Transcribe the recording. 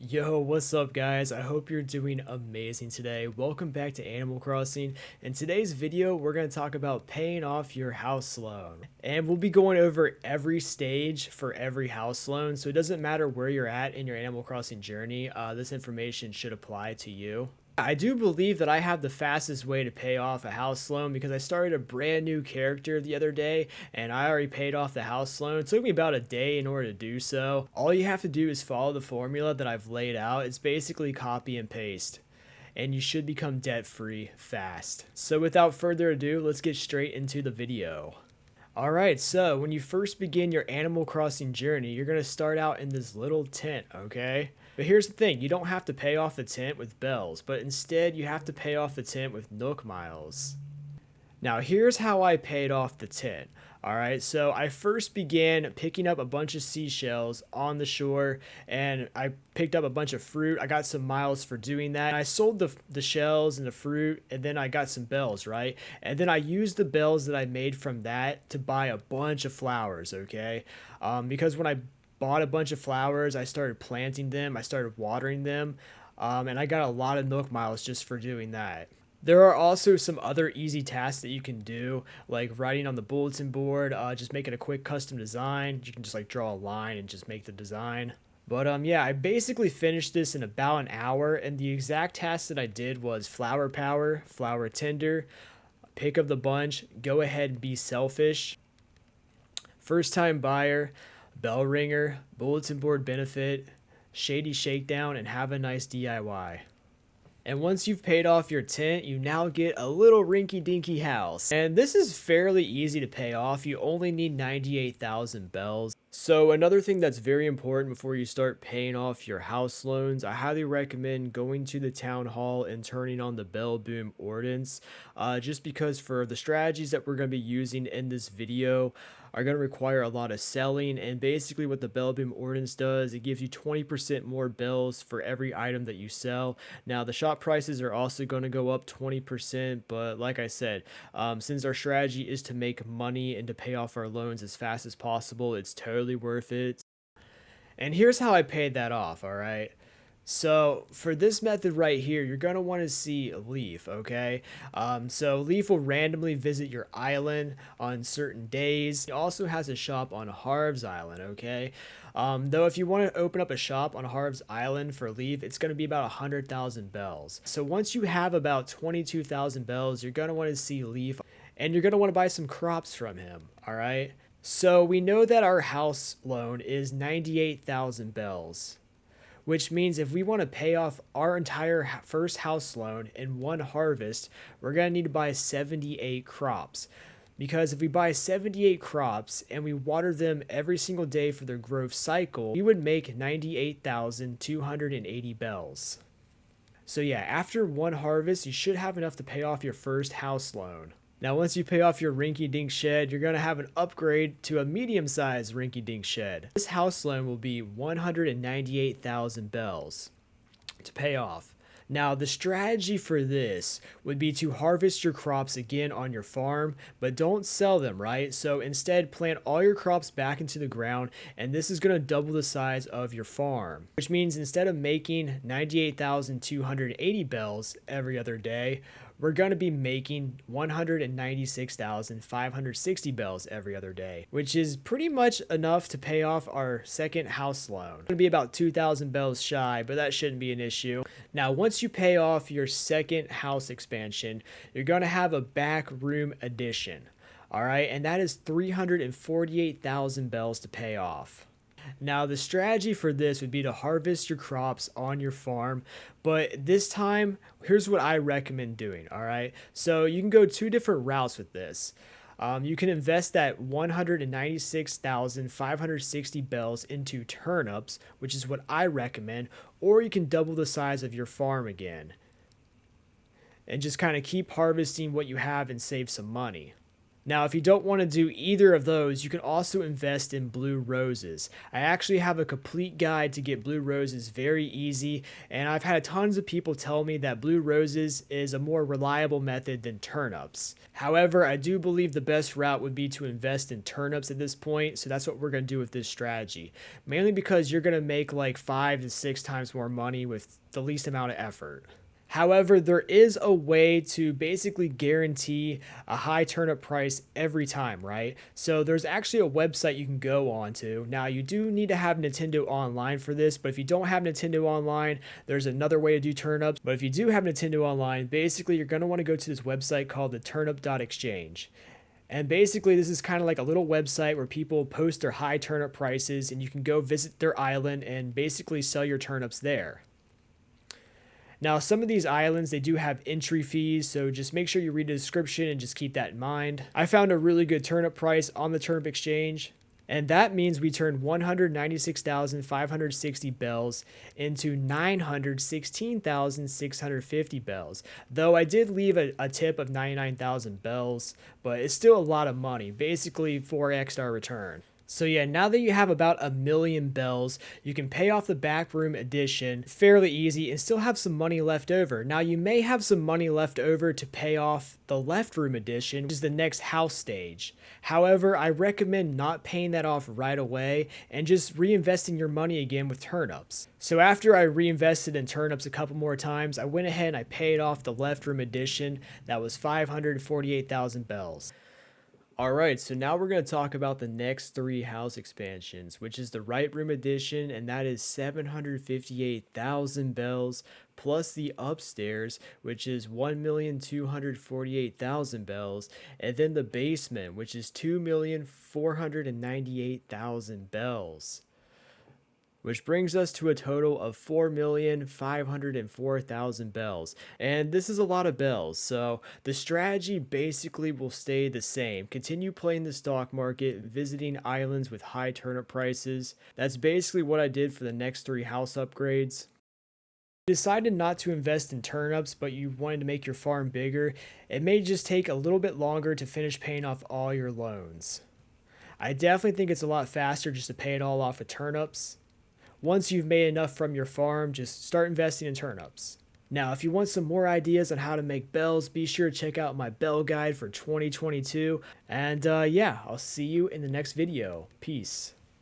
Yo, what's up guys? I hope you're doing amazing today. Welcome back to Animal Crossing. In today's video, we're going to talk about paying off your house loan. And we'll be going over every stage for every house loan, so it doesn't matter where you're at in your Animal Crossing journey, this information should apply to you. I do believe that I have the fastest way to pay off a house loan because I started a brand new character the other day and I already paid off the house loan. It took me about a day in order to do so. All you have to do is follow the formula that I've laid out. It's basically copy and paste, and you should become debt free fast. So without further ado, let's get straight into the video. Alright, so when you first begin your Animal Crossing journey, you're going to start out in this little tent, okay? But here's the thing, you don't have to pay off the tent with bells, but instead you have to pay off the tent with Nook Miles. Now here's how I paid off the tent. Alright, so I first began picking up a bunch of seashells on the shore, and I picked up a bunch of fruit. I got some miles for doing that. And I sold the shells and the fruit, and then I got some bells, right? And then I used the bells that I made from that to buy a bunch of flowers, okay? Because when I bought a bunch of flowers, I started planting them, I started watering them, and I got a lot of Nook Miles just for doing that. There are also some other easy tasks that you can do, like writing on the bulletin board, just making a quick custom design. You can just like draw a line and just make the design. But yeah, I basically finished this in about an hour, and the exact task that I did was flower power, flower tender, pick of the bunch, go ahead and be selfish, first time buyer, bell ringer, bulletin board benefit, shady shakedown, and have a nice DIY. And once you've paid off your tent, you now get a little rinky-dinky house. And this is fairly easy to pay off. You only need 98,000 bells. So another thing that's very important before you start paying off your house loans, I highly recommend going to the town hall and turning on the bell boom ordinance. Just because for the strategies that we're going to be using in this video are going to require a lot of selling, and basically what the bell boom ordinance does, it gives you 20% more bells for every item that you sell. Now the shop prices are also going to go up 20%, but like I said, since our strategy is to make money and to pay off our loans as fast as possible, it's totally worth it. And here's how I paid that off, all right? So for this method right here, you're going to want to see Leaf, okay? So Leaf will randomly visit your island on certain days. He also has a shop on Harv's Island, okay? Though if you want to open up a shop on Harv's Island for Leaf, it's going to be about 100,000 bells. So once you have about 22,000 bells, you're going to want to see Leaf, and you're going to want to buy some crops from him, all right? So we know that our house loan is 98,000 bells, which means if we want to pay off our entire first house loan in one harvest, we're going to need to buy 78 crops. Because if we buy 78 crops and we water them every single day for their growth cycle, we would make 98,280 bells. So yeah, after one harvest, you should have enough to pay off your first house loan. Now, once you pay off your rinky-dink shed, you're going to have an upgrade to a medium-sized rinky-dink shed. This house loan will be 198,000 bells to pay off. Now, the strategy for this would be to harvest your crops again on your farm, but don't sell them, right? So instead, plant all your crops back into the ground, and this is going to double the size of your farm. Which means instead of making 98,280 bells every other day, we're going to be making 196,560 bells every other day, which is pretty much enough to pay off our second house loan. It's going to be about 2,000 bells shy, but that shouldn't be an issue. Now, once you pay off your second house expansion, you're going to have a back room addition. All right, and that is 348,000 bells to pay off. Now, the strategy for this would be to harvest your crops on your farm, but this time, here's what I recommend doing, all right? So you can go two different routes with this. You can invest that 196,560 bells into turnips, which is what I recommend, or you can double the size of your farm again and just kind of keep harvesting what you have and save some money. Now, if you don't want to do either of those, you can also invest in blue roses. I actually have a complete guide to get blue roses very easy, and I've had tons of people tell me that blue roses is a more reliable method than turnips. However, I do believe the best route would be to invest in turnips at this point, so that's what we're going to do with this strategy. Mainly because you're going to make like 5 to 6 times more money with the least amount of effort. However, there is a way to basically guarantee a high turnip price every time, right? So there's actually a website you can go on to. Now, you do need to have Nintendo Online for this, but if you don't have Nintendo Online, there's another way to do turnips. But if you do have Nintendo Online, basically you're going to want to go to this website called the Turnip Exchange. And basically, this is kind of like a little website where people post their high turnip prices, and you can go visit their island and basically sell your turnips there. Now, some of these islands, they do have entry fees, so just make sure you read the description and just keep that in mind. I found a really good turnip price on the Turnip Exchange, and that means we turned 196,560 bells into 916,650 bells. Though I did leave a tip of 99,000 bells, but it's still a lot of money, basically 4x our return. So yeah, now that you have about 1,000,000 bells, you can pay off the backroom edition fairly easy and still have some money left over. Now you may have some money left over to pay off the left room edition, which is the next house stage. However, I recommend not paying that off right away and just reinvesting your money again with turnips. So after I reinvested in turnips a couple more times, I went ahead and I paid off the left room edition. That was 548,000 bells. Alright, so now we're going to talk about the next 3 house expansions, which is the right room edition, and that is 758,000 bells, plus the upstairs, which is 1,248,000 bells, and then the basement, which is 2,498,000 bells. Which brings us to a total of 4,504,000 bells. And this is a lot of bells, so the strategy basically will stay the same. Continue playing the stock market, visiting islands with high turnip prices. That's basically what I did for the next 3 house upgrades. If you decided not to invest in turnips, but you wanted to make your farm bigger, it may just take a little bit longer to finish paying off all your loans. I definitely think it's a lot faster just to pay it all off with turnips. Once you've made enough from your farm, just start investing in turnips. Now, if you want some more ideas on how to make bells, be sure to check out my bell guide for 2022. And yeah, I'll see you in the next video. Peace.